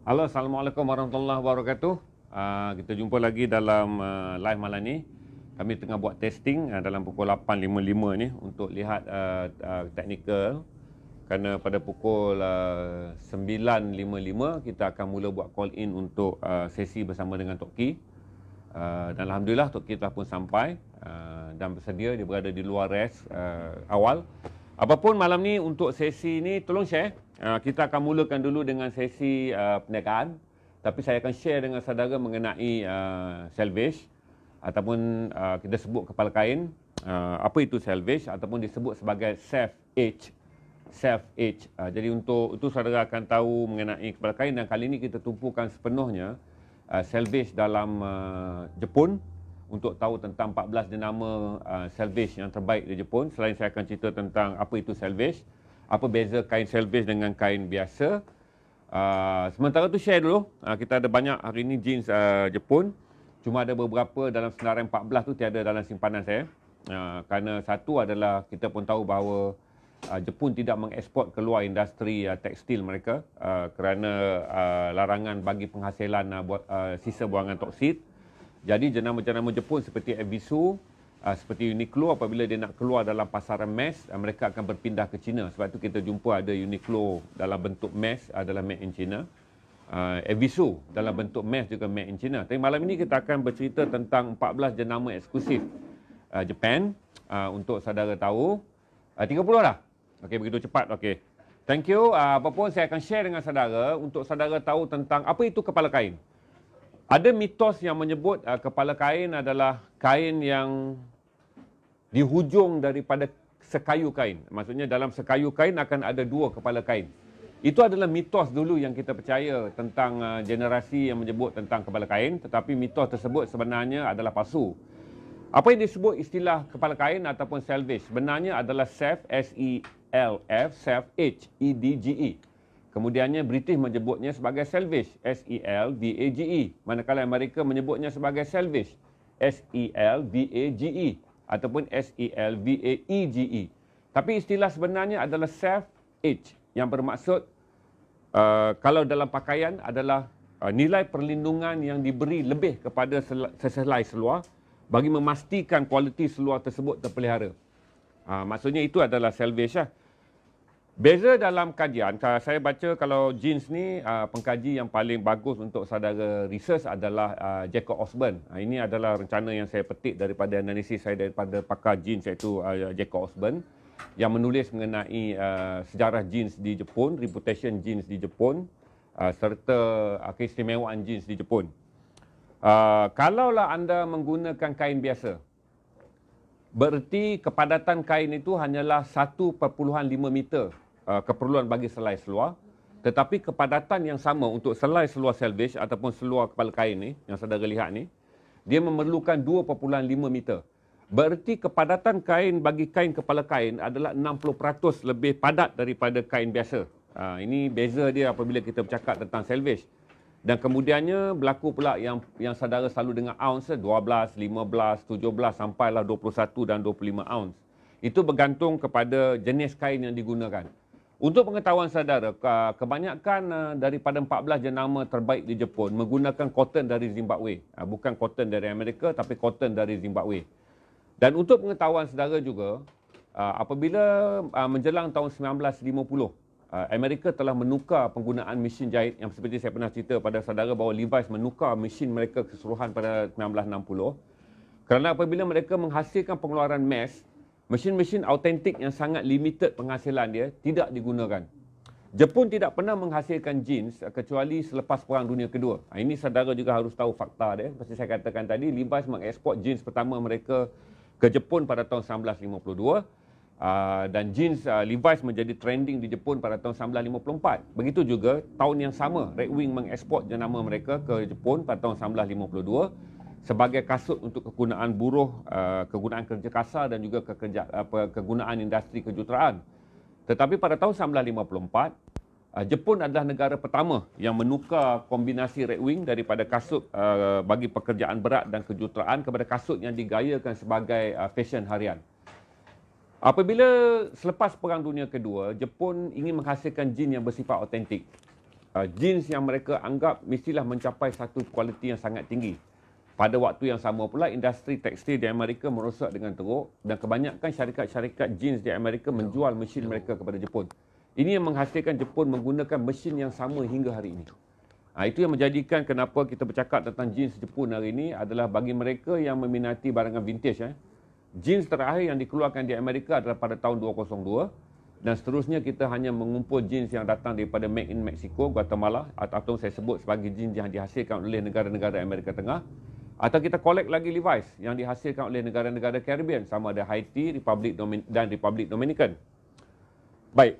Halo, Assalamualaikum warahmatullahi wabarakatuh. Kita jumpa lagi dalam live malam ni. Kami tengah buat testing dalam pukul 8.55 ni untuk lihat teknikal. Kerana pada pukul 9.55 kita akan mula buat call in untuk sesi bersama dengan Tok Ki. Dan Alhamdulillah Tok Ki telah pun sampai dan bersedia. Dia berada di luar rest awal. Apapun malam ni untuk sesi ni tolong share. Kita akan mulakan dulu dengan sesi perniagaan. Tapi saya akan share dengan saudara mengenai salvage ataupun kita sebut kepala kain. Apa itu salvage ataupun disebut sebagai self-age. Self-age. Jadi untuk itu saudara akan tahu mengenai kepala kain, dan kali ini kita tumpukan sepenuhnya salvage dalam Jepun untuk tahu tentang 14 jenama salvage yang terbaik di Jepun. Selain saya akan cerita tentang apa itu salvage, apa beza kain salvage dengan kain biasa. Sementara tu share dulu. Kita ada banyak hari ini jeans Jepun. Cuma ada beberapa dalam senarai 14 tu tiada dalam simpanan saya. Kerana satu adalah kita pun tahu bahawa Jepun tidak mengeksport keluar industri tekstil mereka kerana larangan bagi penghasilan sisa buangan toksid. Jadi jenama-jenama Jepun seperti Evisu, seperti Uniqlo, apabila dia nak keluar dalam pasaran mass, mereka akan berpindah ke China. Sebab tu kita jumpa ada Uniqlo dalam bentuk mass adalah made in China. Evisu dalam bentuk mass juga made in China. Tapi malam ini kita akan bercerita tentang 14 jenama eksklusif Japan untuk saudara tahu. 30 dah? Okey, begitu cepat. Okey. Thank you. Apapun saya akan share dengan saudara untuk saudara tahu tentang apa itu kepala kain. Ada mitos yang menyebut kepala kain adalah kain yang di hujung daripada sekayu kain. Maksudnya dalam sekayu kain akan ada dua kepala kain. Itu adalah mitos dulu yang kita percaya tentang generasi yang menyebut tentang kepala kain. Tetapi mitos tersebut sebenarnya adalah palsu. Apa yang disebut istilah kepala kain ataupun salvage sebenarnya adalah self, S-E-L-F, self-H-E-D-G-E. Kemudiannya British menyebutnya sebagai salvage, S-E-L-V-A-G-E. Manakala Amerika menyebutnya sebagai salvage, S-E-L-V-A-G-E ataupun S-E-L-V-A-E-G-E. Tapi istilah sebenarnya adalah self-H yang bermaksud kalau dalam pakaian adalah nilai perlindungan yang diberi lebih kepada sehelai seluar bagi memastikan kualiti seluar tersebut terpelihara. Maksudnya itu adalah salvage lah. Beza dalam kajian, saya baca kalau jeans ni pengkaji yang paling bagus untuk saudara research adalah Jacob Osborne. Ini adalah rencana yang saya petik daripada analisis saya daripada pakar jeans iaitu Jacob Osborne yang menulis mengenai sejarah jeans di Jepun, reputation jeans di Jepun serta keistimewaan jeans di Jepun. Kalaulah anda menggunakan kain biasa, bererti kepadatan kain itu hanyalah 1.5 meter keperluan bagi selai seluar. Tetapi kepadatan yang sama untuk selai seluar salvage ataupun seluar kepala kain ni, yang saudara lihat ni, dia memerlukan 2.5 meter. Bererti kepadatan kain bagi kain kepala kain adalah 60% lebih padat daripada kain biasa. Ini beza dia apabila kita bercakap tentang salvage. Dan kemudiannya berlaku pula yang saudara selalu dengar ounce, 12, 15, 17 sampailah 21 dan 25 ounce. Itu bergantung kepada jenis kain yang digunakan. Untuk pengetahuan saudara, kebanyakan daripada 14 jenama terbaik di Jepun menggunakan cotton dari Zimbabwe. Bukan cotton dari Amerika tapi cotton dari Zimbabwe. Dan untuk pengetahuan saudara juga, apabila menjelang tahun 1950, Amerika telah menukar penggunaan mesin jahit yang seperti saya pernah cerita pada saudara bahawa Levi's menukar mesin mereka keseluruhan pada 1960. Kerana apabila mereka menghasilkan pengeluaran mass, mesin-mesin autentik yang sangat limited penghasilan dia tidak digunakan. Jepun tidak pernah menghasilkan jeans kecuali selepas Perang Dunia Kedua. Ini saudara juga harus tahu fakta dia. Seperti saya katakan tadi, Levi's mengeksport jeans pertama mereka ke Jepun pada tahun 1952. Dan jeans Levi's menjadi trending di Jepun pada tahun 1954. Begitu juga tahun yang sama Red Wing mengeksport jenama mereka ke Jepun pada tahun 1952 sebagai kasut untuk kegunaan buruh, kegunaan kerja kasar dan juga kegunaan industri kejuruteraan. Tetapi pada tahun 1954 Jepun adalah negara pertama yang menukar kombinasi Red Wing daripada kasut bagi pekerjaan berat dan kejuruteraan kepada kasut yang digayakan sebagai fashion harian. Apabila selepas Perang Dunia Kedua, Jepun ingin menghasilkan jeans yang bersifat autentik. jeans yang mereka anggap mestilah mencapai satu kualiti yang sangat tinggi. Pada waktu yang sama pula, industri tekstil di Amerika merosak dengan teruk dan kebanyakan syarikat-syarikat jeans di Amerika menjual mesin mereka kepada Jepun. Ini yang menghasilkan Jepun menggunakan mesin yang sama hingga hari ini. Itu yang menjadikan kenapa kita bercakap tentang jeans Jepun hari ini adalah bagi mereka yang meminati barangan vintage. Jeans terakhir yang dikeluarkan di Amerika adalah pada tahun 2002 dan seterusnya kita hanya mengumpul jeans yang datang daripada Made in Mexico, Guatemala atau saya sebut sebagai jeans yang dihasilkan oleh negara-negara Amerika Tengah. Atau kita collect lagi Levi's yang dihasilkan oleh negara-negara Caribbean sama ada Haiti, Republik Dominican. Baik,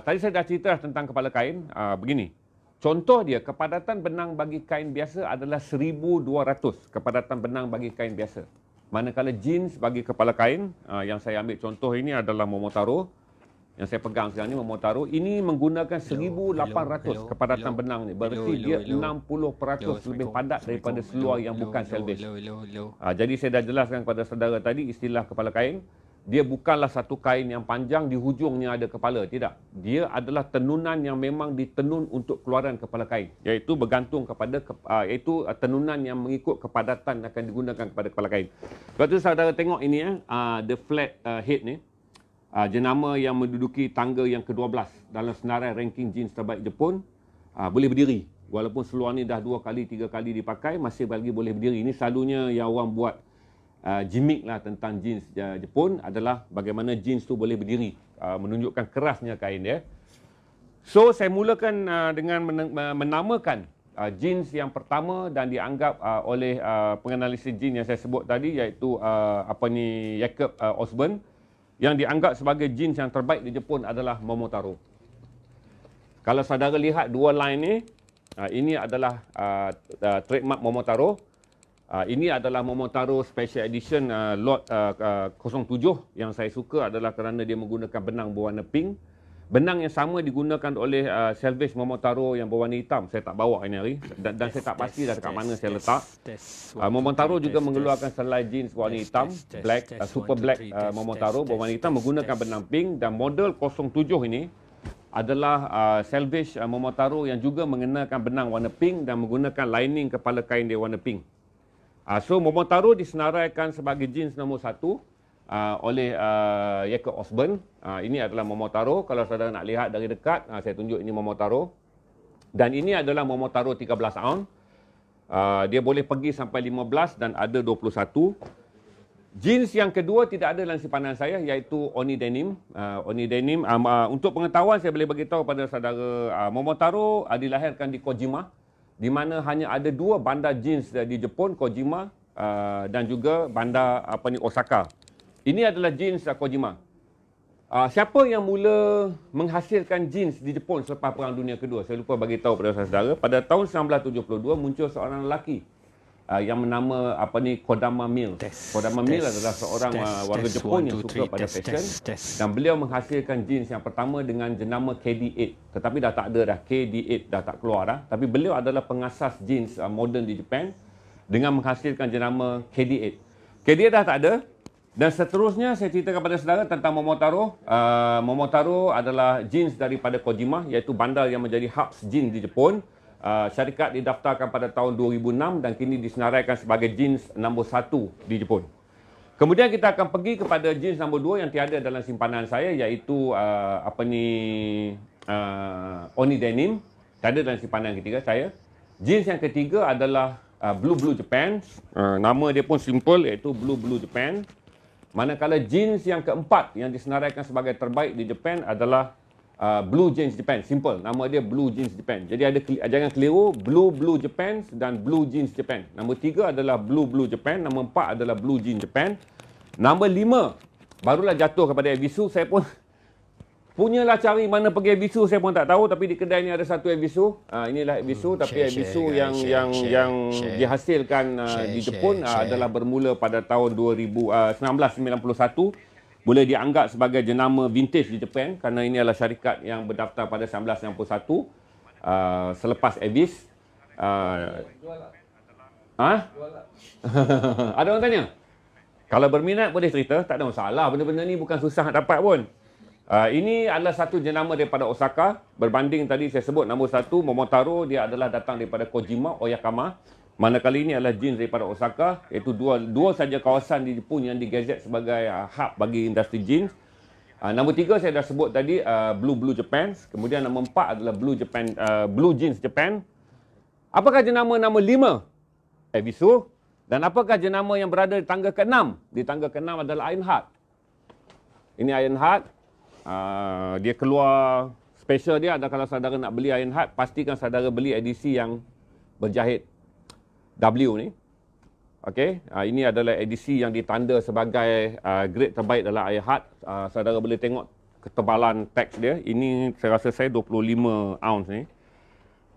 tadi saya dah cerita tentang kepala kain. Begini, contoh dia, kepadatan benang bagi kain biasa adalah 1,200 kepadatan benang bagi kain biasa. Manakala jeans bagi kepala kain, yang saya ambil contoh ini adalah Momotaro. Yang saya pegang sekarang ni Momotaro, ini menggunakan 1,800 kepadatan benang ni. Berarti dia 60% lebih padat daripada seluar yang bukan selvage. Jadi saya dah jelaskan kepada saudara tadi istilah kepala kain. Dia bukanlah satu kain yang panjang di hujungnya ada kepala. Tidak. Dia adalah tenunan yang memang ditenun untuk keluaran kepala kain. Iaitu bergantung kepada, iaitu tenunan yang mengikut kepadatan akan digunakan kepada kepala kain. Sebab tu saudara tengok ini, the flat head ni. Jenama yang menduduki tangga yang ke-12 dalam senarai ranking jeans terbaik Jepun, boleh berdiri. Walaupun seluar ni dah 2 kali, 3 kali dipakai, masih lagi boleh berdiri. Ini selalunya yang orang buat gimmick lah tentang jeans Jepun adalah bagaimana jeans tu boleh berdiri, menunjukkan kerasnya kain dia. So saya mulakan dengan menamakan jeans yang pertama dan dianggap oleh penganalisis jeans yang saya sebut tadi, iaitu Jacob Osborne, yang dianggap sebagai jeans yang terbaik di Jepun adalah Momotaro. Kalau saudara lihat dua line ni, ini adalah trademark Momotaro. Ini adalah Momotaro Special Edition lot 07. Yang saya suka adalah kerana dia menggunakan benang berwarna pink. Benang yang sama digunakan oleh Selvage Momotaro yang berwarna hitam. Saya tak bawa ini hari dan saya tak pasti dah dekat mana saya letak. Momotaro juga mengeluarkan selai jeans berwarna hitam, black, super black Momotaro berwarna hitam menggunakan benang pink, dan model 07 ini adalah Selvage Momotaro yang juga mengenakan benang warna pink dan menggunakan lining kepala kain dia warna pink. So Momotaro disenaraikan sebagai jeans nombor 1 oleh Jacob Osborne. Ini adalah Momotaro. Kalau saudara nak lihat dari dekat, saya tunjuk ini Momotaro. Dan ini adalah Momotaro 13 ounce. Dia boleh pergi sampai 15 dan ada 21. Jeans yang kedua tidak ada dalam simpanan saya, iaitu Oni Denim. Oni Denim, untuk pengetahuan saya boleh beritahu pada saudara, Momotaro dilahirkan di Kojima, di mana hanya ada 2 bandar jeans di Jepun, Kojima dan juga bandar Osaka. Ini adalah jeans Kojima. Siapa yang mula menghasilkan jeans di Jepun selepas Perang Dunia Kedua? Saya lupa bagi tahu pada saudara. Pada tahun 1972 muncul seorang lelaki yang bernama Kodama Mills. Kodama Mills adalah seorang warga Jepun yang suka pada fashion, dan beliau menghasilkan jeans yang pertama dengan jenama KD8. Tetapi dah tak ada dah, KD8 dah tak keluar dah. Tapi beliau adalah pengasas jeans moden di Jepun dengan menghasilkan jenama KD8. KD8 dah tak ada. Dan seterusnya saya ceritakan kepada saudara tentang Momotaro. Momotaro adalah jeans daripada Kojima, iaitu bandar yang menjadi hubs jeans di Jepun. Syarikat didaftarkan pada tahun 2006 dan kini disenaraikan sebagai jeans nombor 1 di Jepun. Kemudian kita akan pergi kepada jeans nombor 2 yang tiada dalam simpanan saya, iaitu Oni Denim. Tiada dalam simpanan ketiga saya. Jeans yang ketiga adalah Blue Japan. Nama dia pun simple, iaitu Blue Japan. Manakala jeans yang keempat yang disenaraikan sebagai terbaik di Jepun adalah Blue Jeans Japan. Simple, nama dia Blue Jeans Japan. Jadi jangan keliru, Blue Japan dan Blue Jeans Japan. Nombor 3 adalah Blue Japan, nombor 4 adalah Blue Jeans Japan. Nombor 5 barulah jatuh kepada Evisu. Saya pun punyalah cari mana pergi Evisu, saya pun tak tahu, tapi di kedai ni ada satu Evisu. Inilah Evisu, tapi Evisu yang dihasilkan di Jepun adalah bermula pada tahun 1991. Boleh dianggap sebagai jenama vintage di Jepun kerana ini adalah syarikat yang berdaftar pada 1991 selepas Evis. Ada orang tanya? Kalau berminat boleh cerita, tak ada masalah. Benda-benda ni bukan susah nak dapat pun. Ini adalah satu jenama daripada Osaka. Berbanding tadi saya sebut nombor 1, Momotaro, dia adalah datang daripada Kojima Oyakama. Manakala ini adalah jeans daripada Osaka, iaitu dua saja kawasan di Jepun yang digazet sebagai hub bagi industri jeans. Nombor 3 saya dah sebut tadi, Blue Japan. Kemudian nombor 4 adalah Blue Jeans Japan. Apakah jenama nombor 5? Ebisu. Dan apakah jenama yang berada di tangga ke-6? Di tangga ke-6 adalah Ironheart. Ini Ironheart. Dia keluar special dia ada kalau saudara nak beli Ironheart, pastikan saudara beli edisi yang berjahit W ni. Okey, ini adalah edisi yang ditanda sebagai grade terbaik dalam Ironheart. Saudara boleh tengok ketebalan teks dia. Ini saya rasa saya 25 ounce ni.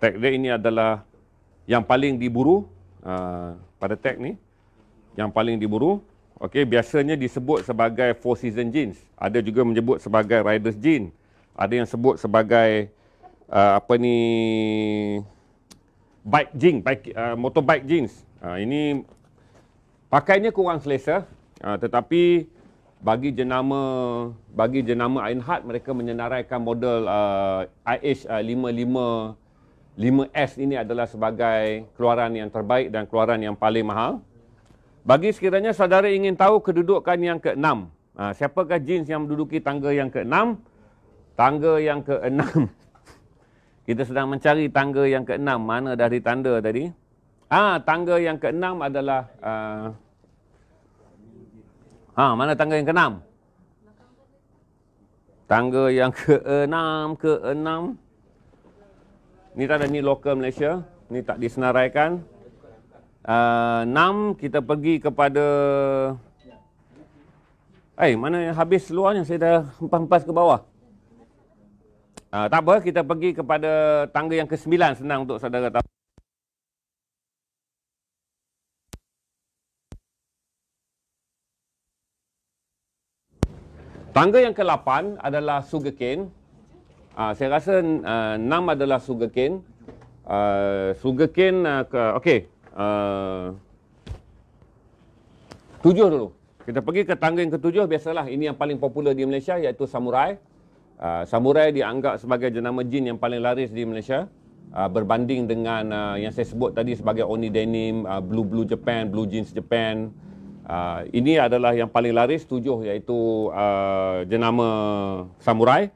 Teks dia ini adalah yang paling diburu pada tag ni, yang paling diburu. Okey, biasanya disebut sebagai four season jeans. Ada juga menyebut sebagai riders jean. Ada yang sebut sebagai bike jean, motorbike jeans. Ini pakainya kurang selesa, tetapi bagi jenama Ironheart, mereka menyenaraikan model IH555S ini adalah sebagai keluaran yang terbaik dan keluaran yang paling mahal. Bagi sekiranya saudara ingin tahu kedudukan yang ke-6, siapakah jeans yang menduduki tangga yang ke-6? Tangga yang ke-6. Kita sedang mencari tangga yang ke-6. Mana dah ditanda tadi? Tangga yang ke-6 adalah mana tangga yang ke-6? Tangga yang ke-6. Ni tak ada, ni lokal Malaysia. Ni tak disenaraikan. 6 kita pergi kepada mana yang habis luarnya, saya dah hempas ke bawah. Tak apa, kita pergi kepada tangga yang ke-9, senang untuk saudara tahu. Tangga yang ke-8 adalah sugarcane. Saya rasa 6 adalah sugarcane. Sugarcane okey. 7 dulu. Kita pergi ke tangga yang ke-7, biasalah ini yang paling popular di Malaysia, iaitu Samurai. Samurai dianggap sebagai jenama jean yang paling laris di Malaysia, berbanding dengan yang saya sebut tadi sebagai Oni Denim, Blue Japan, Blue Jeans Japan. Ini adalah yang paling laris, 7, iaitu jenama Samurai.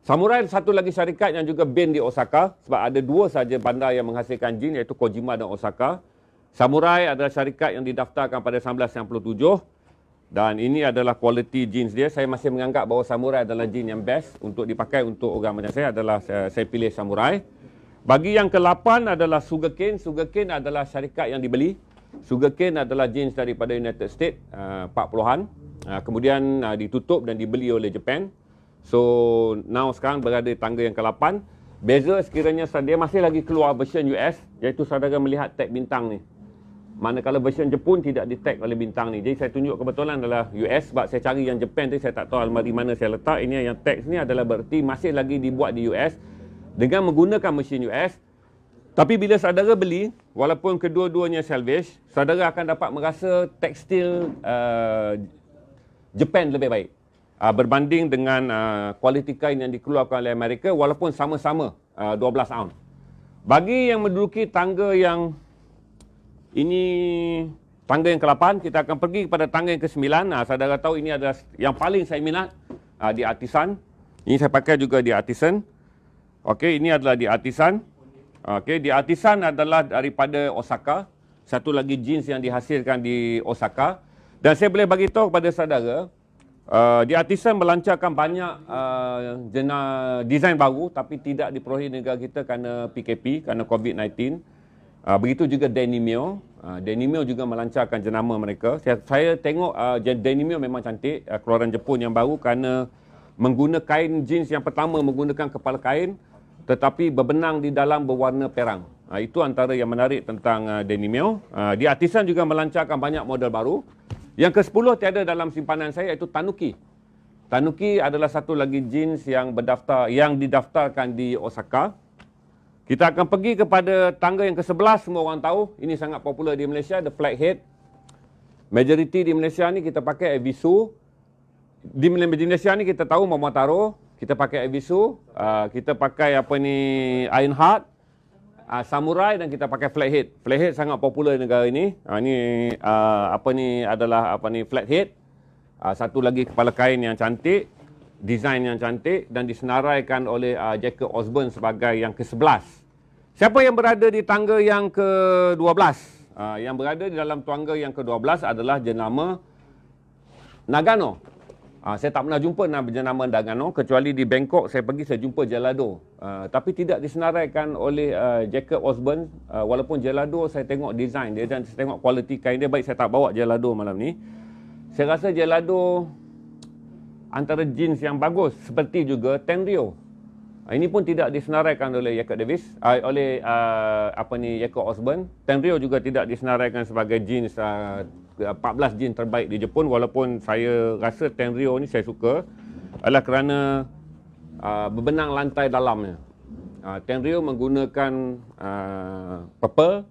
Samurai satu lagi syarikat yang juga band di Osaka, sebab ada 2 saja bandar yang menghasilkan jean, iaitu Kojima dan Osaka. Samurai adalah syarikat yang didaftarkan pada 1997 dan ini adalah quality jeans dia. Saya masih menganggap bahawa Samurai adalah jean yang best untuk dipakai untuk orang macam saya, adalah saya pilih Samurai. Bagi yang ke-8 adalah Sugarcane. Sugarcane adalah syarikat yang dibeli. Sugarcane adalah jeans daripada United States, 40-an. Kemudian ditutup dan dibeli oleh Japan. So now sekarang berada di tangga yang ke-8. Beza sekiranya dia masih lagi keluar version US, iaitu saudara melihat tag bintang ni. Manakala version Jepun tidak di tag oleh bintang ni. Jadi saya tunjuk kebetulan adalah US, sebab saya cari yang Japan tu saya tak tahu almari mana saya letak. Ini yang tag ni adalah berarti masih lagi dibuat di US dengan menggunakan mesin US. Tapi bila saudara beli, walaupun kedua-duanya salvage, saudara akan dapat merasa tekstil Japan lebih baik berbanding dengan kualiti kain yang dikeluarkan oleh Amerika, walaupun sama-sama 12 ounce. Bagi yang menduduki tangga yang ini, tangga yang ke-8, kita akan pergi kepada tangga yang ke-9. Saudara tahu ini adalah yang paling saya minat di Artisan. Ini saya pakai juga di Artisan. Okey, ini adalah di Artisan. Okey, di Artisan adalah daripada Osaka. Satu lagi jeans yang dihasilkan di Osaka. Dan saya boleh bagi tahu kepada saudara, di Artisan melancarkan banyak desain baru, tapi tidak diperolehi negara kita kerana PKP, kerana COVID-19. Begitu juga Denimio. Denimio juga melancarkan jenama mereka. Saya tengok Denimio memang cantik, keluaran Jepun yang baru, kerana menggunakan kain jeans yang pertama menggunakan kepala kain, tetapi berbenang di dalam berwarna perang. Itu antara yang menarik tentang Denimio. Di Artisan juga melancarkan banyak model baru. Yang ke-10 tiada dalam simpanan saya, iaitu Tanuki. Tanuki adalah satu lagi jeans yang didaftarkan di Osaka. Kita akan pergi kepada tangga yang ke-11, semua orang tahu. Ini sangat popular di Malaysia, the flathead. Majoriti di Malaysia ni kita pakai Evisu. di Malaysia ni kita tahu Momotaro, kita pakai Evisu, kita pakai apa ni Ironheart, Samurai, dan kita pakai Flathead. Flathead sangat popular di negara ini. Ini apa ni adalah apa ni Flathead. Satu lagi kepala kain yang cantik, desain yang cantik dan disenaraikan oleh Jacob Osborne sebagai yang ke-11. Siapa yang berada di tangga yang ke-12? Yang berada di dalam tangga yang ke-12 adalah jenama Nagano. Saya tak pernah jumpa jenama Nagano, kecuali di Bangkok saya pergi, saya jumpa Gelado. Tapi tidak disenaraikan oleh Jacob Osborne. Walaupun Gelado saya tengok desain dia dan saya tengok kualiti kain dia. Baik, saya tak bawa Gelado malam ni. Saya rasa Gelado antara jeans yang bagus, seperti juga Tenryo. Ini pun tidak disenaraikan oleh Jacob Davis, oleh Jacob Osborne. Tenryo juga tidak disenaraikan sebagai jeans 14 jeans terbaik di Jepun, walaupun saya rasa Tenryo ni saya suka adalah kerana berbenang lantai dalamnya. Tenryo menggunakan purple,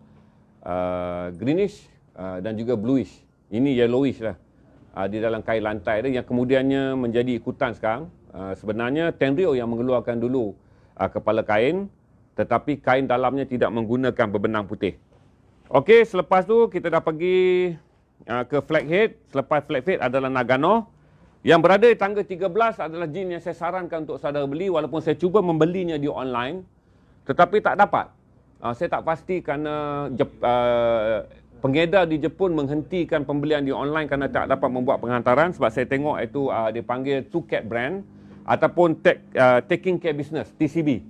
greenish dan juga bluish. Ini yellowish lah di dalam kain lantai dia, yang kemudiannya menjadi ikutan sekarang. Sebenarnya Tenryo yang mengeluarkan dulu kepala kain, tetapi kain dalamnya tidak menggunakan berbenang putih. Okey, selepas tu kita dah pergi ke Flathead. Selepas Flathead adalah Nagano. Yang berada di tangga 13 adalah jeans yang saya sarankan untuk saudara beli, walaupun saya cuba membelinya di online tetapi tak dapat. Saya tak pasti kerana pengedar di Jepun menghentikan pembelian di online kerana tak dapat membuat penghantaran. Sebab saya tengok itu dipanggil Two Cat Brand ataupun Taking Care Business, TCB.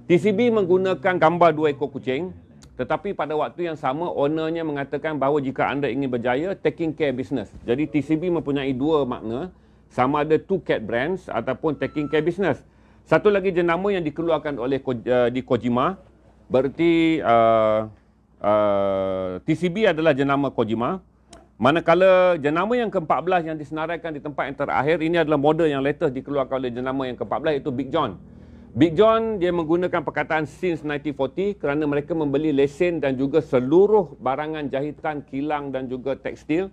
TCB menggunakan gambar 2 ekor kucing, tetapi pada waktu yang sama ownernya mengatakan bahawa jika anda ingin berjaya, Taking Care Business. Jadi TCB mempunyai 2 makna, sama ada Two Cat Brands ataupun Taking Care Business. Satu lagi jenama yang dikeluarkan oleh di Kojima, berarti TCB adalah jenama Kojima. Manakala jenama yang ke-14 yang disenaraikan di tempat yang terakhir, ini adalah model yang latest dikeluarkan oleh jenama yang ke-14, iaitu Big John. Big John dia menggunakan perkataan since 1940 kerana mereka membeli lesen dan juga seluruh barangan jahitan, kilang dan juga tekstil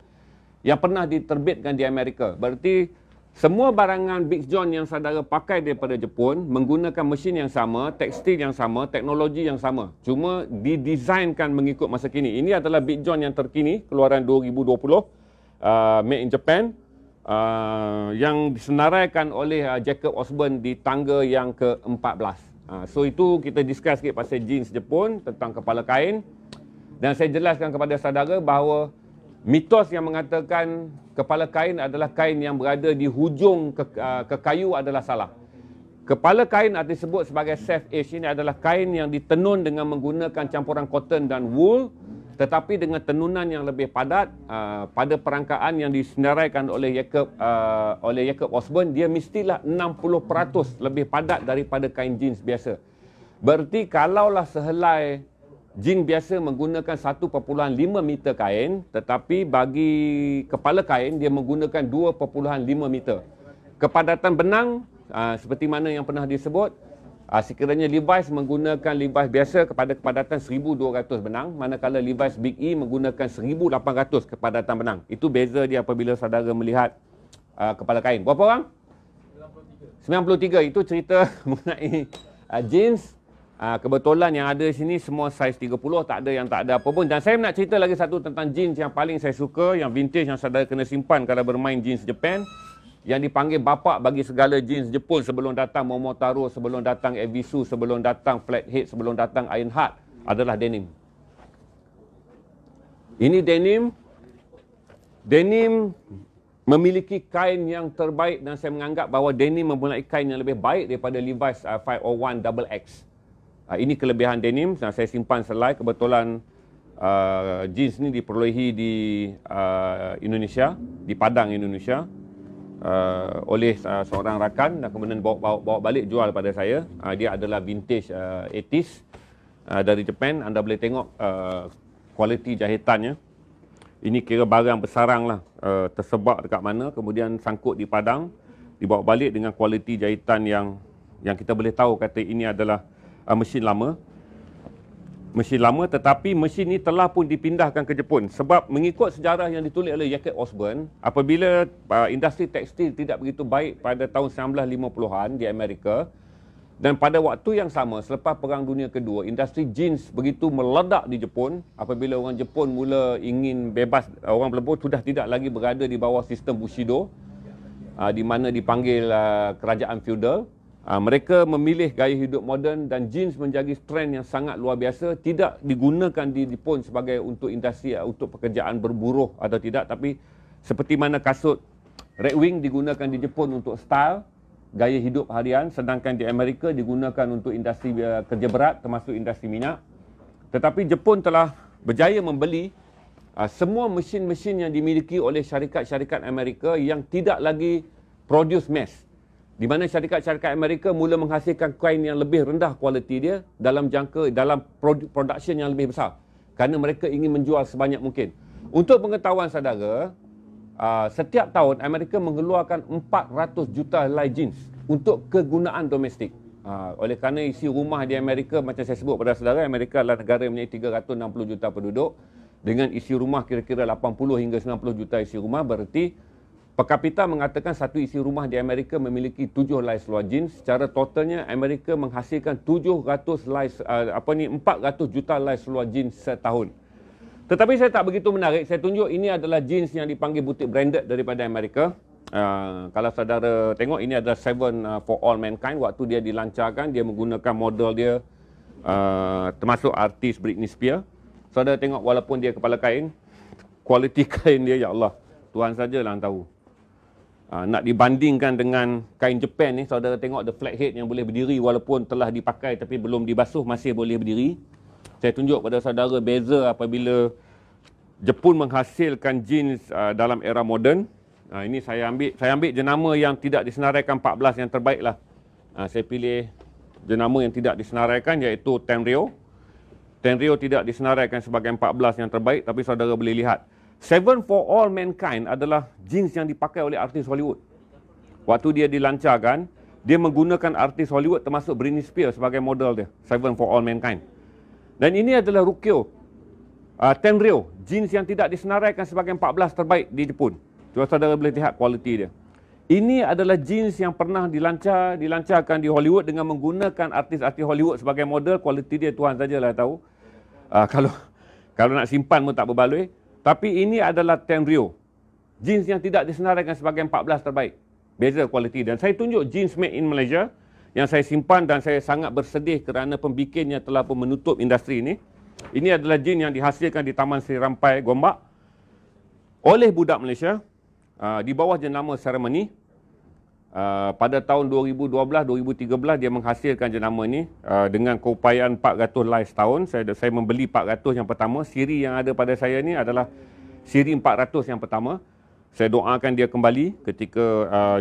yang pernah diterbitkan di Amerika. Berarti semua barangan Big John yang saudara pakai daripada Jepun menggunakan mesin yang sama, tekstil yang sama, teknologi yang sama. Cuma didesainkan mengikut masa kini. Ini adalah Big John yang terkini, keluaran 2020, made in Japan, yang disenaraikan oleh Jacob Osborne di tangga yang ke-14. So itu kita discuss sikit pasal jeans Jepun, tentang kepala kain. Dan saya jelaskan kepada saudara bahawa mitos yang mengatakan kepala kain adalah kain yang berada di hujung ke kayu adalah salah. Kepala kain disebut sebagai self-edge ini adalah kain yang ditenun dengan menggunakan campuran cotton dan wool, tetapi dengan tenunan yang lebih padat. Pada perangkaan yang disenaraikan oleh Jacob Osborne, dia mestilah 60% lebih padat daripada kain jeans biasa. Berarti kalaulah sehelai jeans biasa menggunakan 1.5 meter kain, tetapi bagi kepala kain dia menggunakan 2.5 meter. Kepadatan benang seperti mana yang pernah disebut, sekiranya Levi's menggunakan Levi's biasa kepada kepadatan 1200 benang, manakala Levi's Big E menggunakan 1800 kepadatan benang. Itu beza dia apabila saudara melihat kepala kain. Berapa orang? 93. Itu cerita mengenai jeans. Kebetulan yang ada di sini semua saiz 30, tak ada yang tak ada apa pun. Dan saya nak cerita lagi satu tentang jeans yang paling saya suka, yang vintage, yang saudara kena simpan kalau bermain jeans Japan, yang dipanggil bapa bagi segala jeans Jepun sebelum datang Momotaro, sebelum datang Evisu, sebelum datang Flathead, sebelum datang Ironheart, adalah denim. Ini denim memiliki kain yang terbaik, dan saya menganggap bahawa denim mempunyai kain yang lebih baik daripada Levi's 501 XX. Ini kelebihan denim. Saya simpan selai. Kebetulan jeans ni diperolehi di Indonesia, di Padang, Indonesia, oleh seorang rakan, dan kemudian bawa balik jual pada saya. Dia adalah vintage 80s dari Jepun. Anda boleh tengok kualiti jahitannya. Ini kira barang bersarang lah, tersebak dekat mana, kemudian sangkut di Padang, dibawa balik dengan kualiti jahitan yang kita boleh tahu kata ini adalah mesin lama. mesin lama, tetapi mesin ini telah pun dipindahkan ke Jepun. Sebab mengikut sejarah yang ditulis oleh Jacob Osborne, apabila industri tekstil tidak begitu baik pada tahun 1950-an di Amerika, dan pada waktu yang sama selepas Perang Dunia Kedua, industri jeans begitu meledak di Jepun. Apabila orang Jepun mula ingin bebas, orang pelebur sudah tidak lagi berada di bawah sistem Bushido, di mana dipanggil kerajaan feudal. Mereka memilih gaya hidup moden dan jeans menjadi trend yang sangat luar biasa. Tidak digunakan di Jepun sebagai untuk industri, untuk pekerjaan berburuh atau tidak, tapi seperti mana kasut Red Wing digunakan di Jepun untuk style, gaya hidup harian, sedangkan di Amerika digunakan untuk industri kerja berat, termasuk industri minyak. Tetapi Jepun telah berjaya membeli semua mesin-mesin yang dimiliki oleh syarikat-syarikat Amerika yang tidak lagi produce mass. Di mana syarikat-syarikat Amerika mula menghasilkan kain yang lebih rendah kualiti dia dalam production yang lebih besar. Kerana mereka ingin menjual sebanyak mungkin. Untuk pengetahuan saudara, setiap tahun Amerika mengeluarkan 400 juta helai jeans untuk kegunaan domestik. Oleh kerana isi rumah di Amerika, macam saya sebut pada saudara, Amerika adalah negara yang mempunyai 360 juta penduduk. Dengan isi rumah kira-kira 80 hingga 90 juta isi rumah, berarti per kapita mengatakan satu isi rumah di Amerika memiliki 7 helai seluar jeans. Secara totalnya Amerika menghasilkan 400 juta helai seluar jeans setahun. Tetapi saya tak begitu menarik. Saya tunjuk ini adalah jeans yang dipanggil butik branded daripada Amerika. Kalau saudara tengok, ini adalah 7 for All Mankind. Waktu dia dilancarkan, dia menggunakan model dia termasuk artis Britney Spears. Saudara tengok, walaupun dia kepala kain, kualiti kain dia, ya Allah, Tuhan sajalah yang tahu. Nak dibandingkan dengan kain Jepun ni, saudara tengok the flat head yang boleh berdiri walaupun telah dipakai tapi belum dibasuh, masih boleh berdiri. Saya tunjuk pada saudara beza apabila Jepun menghasilkan jeans dalam era moden. Ini saya ambil jenama yang tidak disenaraikan 14 yang terbaik lah. Saya pilih jenama yang tidak disenaraikan, iaitu Tenryo. Tenryo tidak disenaraikan sebagai 14 yang terbaik, tapi saudara boleh lihat. 7 for All Mankind adalah jeans yang dipakai oleh artis Hollywood. Waktu dia dilancarkan, dia menggunakan artis Hollywood termasuk Britney Spears sebagai model dia. 7 for All Mankind. Dan ini adalah Rukyo. Tenryo, jeans yang tidak disenaraikan sebagai 14 terbaik di Jepun. Cuba saudara boleh lihat kualiti dia. Ini adalah jeans yang pernah dilancarkan di Hollywood dengan menggunakan artis-artis Hollywood sebagai model. Kualiti dia Tuhan sajalah tahu. Kalau nak simpan pun tak berbaloi. Tapi ini adalah Tenryo. Jeans yang tidak disenaraikan sebagai 14 terbaik. Beza kualiti. Dan saya tunjuk jeans made in Malaysia yang saya simpan dan saya sangat bersedih kerana pembikinnya telah pun menutup industri ini. Ini adalah jeans yang dihasilkan di Taman Seri Rampai, Gombak oleh budak Malaysia di bawah jenama Ceremony. Pada tahun 2012-2013 dia menghasilkan jenama ini dengan keupayaan 400 helai setahun. Saya membeli 400 yang pertama. Siri yang ada pada saya ni adalah siri 400 yang pertama. Saya doakan dia kembali ketika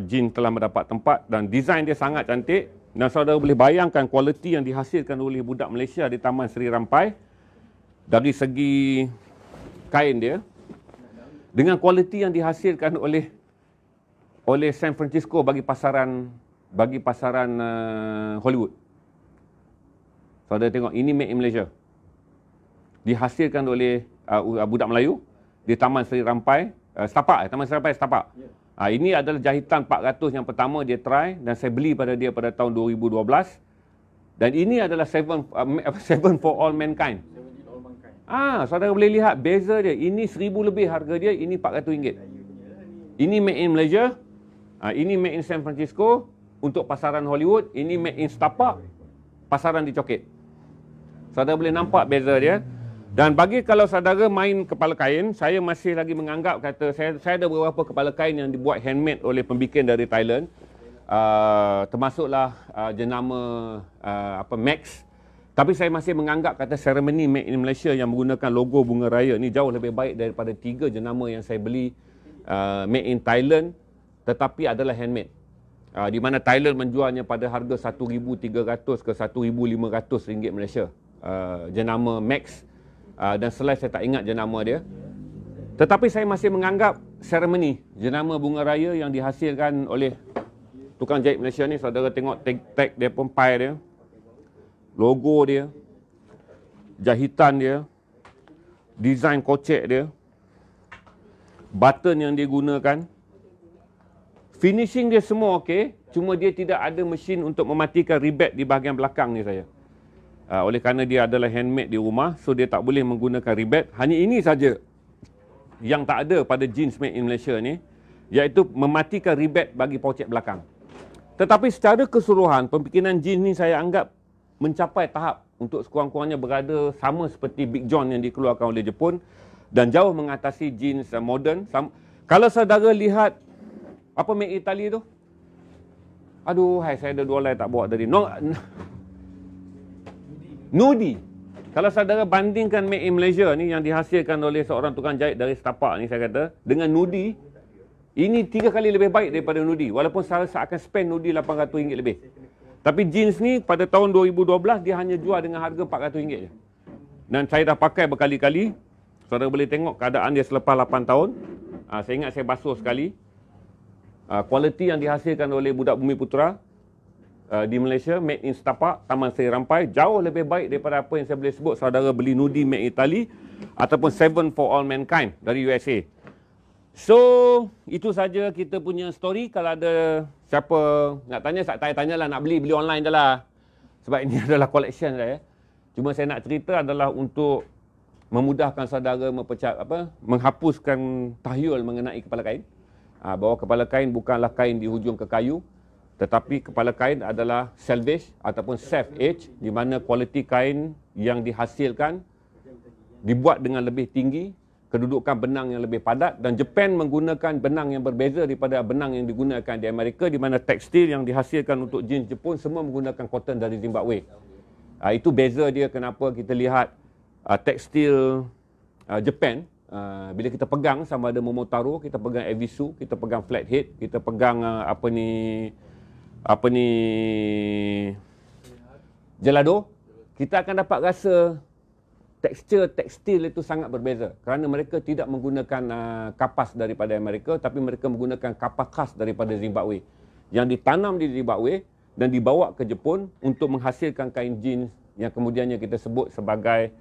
jeans telah mendapat tempat dan desain dia sangat cantik. Dan saudara boleh bayangkan kualiti yang dihasilkan oleh budak Malaysia di Taman Seri Rampai dari segi kain dia dengan kualiti yang dihasilkan oleh San Francisco bagi pasaran Hollywood. Saudara tengok, ini made in Malaysia. Dihasilkan oleh budak Melayu di Taman Seri Rampai, Taman Seri Rampai Setapak. Ini adalah jahitan 400 yang pertama dia try dan saya beli pada dia pada tahun 2012. Dan ini adalah 7 for All Mankind. Saudara boleh lihat beza dia. Ini 1000 lebih harga dia, ini RM400. Ini made in Malaysia. Ini made in San Francisco untuk pasaran Hollywood. Ini made in Setapak, pasaran di Coket. Saudara boleh nampak beza dia. Dan bagi kalau saudara main kepala kain, saya masih lagi menganggap saya ada beberapa kepala kain yang dibuat handmade oleh pembikin dari Thailand. Termasuklah jenama Max. Tapi saya masih menganggap Ceremony made in Malaysia yang menggunakan logo bunga raya ni jauh lebih baik daripada 3 jenama yang saya beli made in Thailand tetapi adalah handmade. Di mana Thailand menjualnya pada harga RM1,300 ke RM1,500 Malaysia. Jenama Max. Dan selain saya tak ingat jenama dia. Tetapi saya masih menganggap Ceremony, jenama bunga raya yang dihasilkan oleh tukang jahit Malaysia ni. Saudara tengok tag dia pun pai dia, logo dia. jahitan dia, design kocek dia, button yang dia gunakan, finishing dia semua okey, cuma dia tidak ada mesin untuk mematikan rebate di bahagian belakang ni saya. Oleh kerana dia adalah handmade di rumah, so dia tak boleh menggunakan rebate. Hanya ini saja yang tak ada pada jeans made in Malaysia ni, iaitu mematikan rebate bagi pocek belakang. Tetapi secara keseluruhan, pembikinan jeans ni saya anggap mencapai tahap untuk sekurang-kurangnya berada sama seperti Big John yang dikeluarkan oleh Jepun dan jauh mengatasi jeans moden. Kalau saudara lihat apa Made Italy tu? Aduh, hai, saya ada dua line tak bawa tadi. Nudi. Kalau saudara bandingkan Made in Malaysia ni yang dihasilkan oleh seorang tukang jahit dari setapak ni, saya kata, dengan Nudi, ini 3 kali lebih baik daripada Nudi. Walaupun saya akan spend Nudi RM800 lebih. Tapi jeans ni pada tahun 2012 dia hanya jual dengan harga RM400 je. Dan saya dah pakai berkali-kali. Saudara boleh tengok keadaan dia selepas 8 tahun. Saya ingat saya basuh sekali. Kualiti yang dihasilkan oleh budak Bumi Putra di Malaysia, made in setapak, Taman Seri Rampai, jauh lebih baik daripada apa yang saya boleh sebut saudara beli Nudi Made Italy ataupun Seven for All Mankind dari USA. So, itu saja kita punya story. Kalau ada siapa nak tanya, saya tanyalah, nak beli online je lah. Sebab ini adalah collection saya. Cuma saya nak cerita adalah untuk memudahkan saudara menghapuskan tahyul mengenai kepala kain. Bahawa kepala kain bukanlah kain di hujung ke kayu, tetapi kepala kain adalah salvage ataupun safe age, di mana kualiti kain yang dihasilkan dibuat dengan lebih tinggi, kedudukan benang yang lebih padat, dan Jepun menggunakan benang yang berbeza daripada benang yang digunakan di Amerika, di mana tekstil yang dihasilkan untuk jeans Jepun semua menggunakan cotton dari Zimbabwe. Itu beza dia kenapa kita lihat tekstil Jepun, bila kita pegang sama ada Momotaro, kita pegang Evisu, kita pegang Flathead, kita pegang Gelado, kita akan dapat rasa tekstur tekstil itu sangat berbeza kerana mereka tidak menggunakan kapas daripada Amerika, tapi mereka menggunakan kapas khas daripada Zimbabwe yang ditanam di Zimbabwe dan dibawa ke Jepun untuk menghasilkan kain jeans yang kemudiannya kita sebut sebagai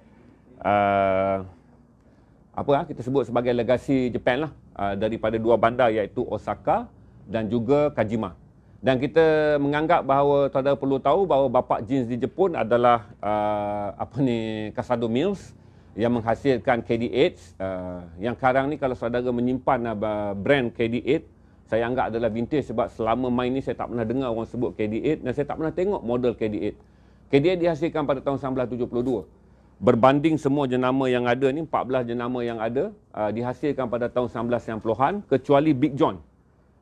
kita sebut sebagai legasi Jepun lah, daripada dua bandar iaitu Osaka dan juga Kajima. Dan kita menganggap bahawa saudara perlu tahu bahawa bapa jeans di Jepun adalah Casado Mills yang menghasilkan KD8. Yang sekarang ni kalau saudara menyimpan brand KD8, saya anggap adalah vintage sebab selama main ni saya tak pernah dengar orang sebut KD8 dan saya tak pernah tengok model KD8. KD8 dihasilkan pada tahun 1972. Berbanding semua jenama yang ada ni, 14 jenama yang ada dihasilkan pada tahun 1990-an kecuali Big John.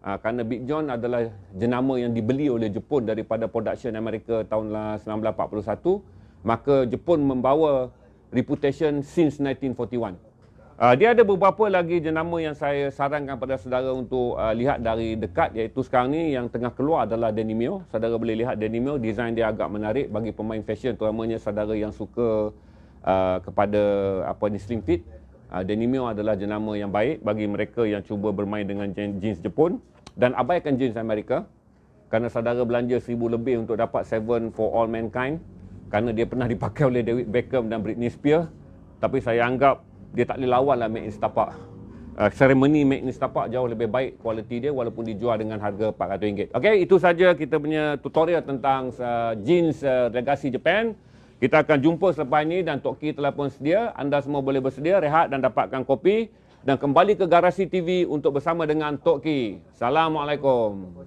Kerana Big John adalah jenama yang dibeli oleh Jepun daripada production Amerika tahun 1941, maka Jepun membawa reputation since 1941. Dia ada beberapa lagi jenama yang saya sarankan pada saudara untuk lihat dari dekat, iaitu sekarang ni yang tengah keluar adalah Denimio. Saudara boleh lihat Denimio, design dia agak menarik bagi pemain fashion, terutamanya saudara yang suka kepada slim fit. Denimio adalah jenama yang baik bagi mereka yang cuba bermain dengan jeans Jepun, dan abaikan jeans Amerika kerana saudara belanja 1,000 lebih untuk dapat Seven for All Mankind kerana dia pernah dipakai oleh David Beckham dan Britney Spears, tapi saya anggap dia tak boleh lawan lah made in setapak. Seremoni made in setapak jauh lebih baik kualiti dia walaupun dijual dengan harga RM400. Okey, itu saja kita punya tutorial tentang jeans legasi Jepun. Kita akan jumpa selepas ini dan Tok Ki telah pun sedia. Anda semua boleh bersedia, rehat dan dapatkan kopi. Dan kembali ke Garasi TV untuk bersama dengan Tok Ki. Assalamualaikum.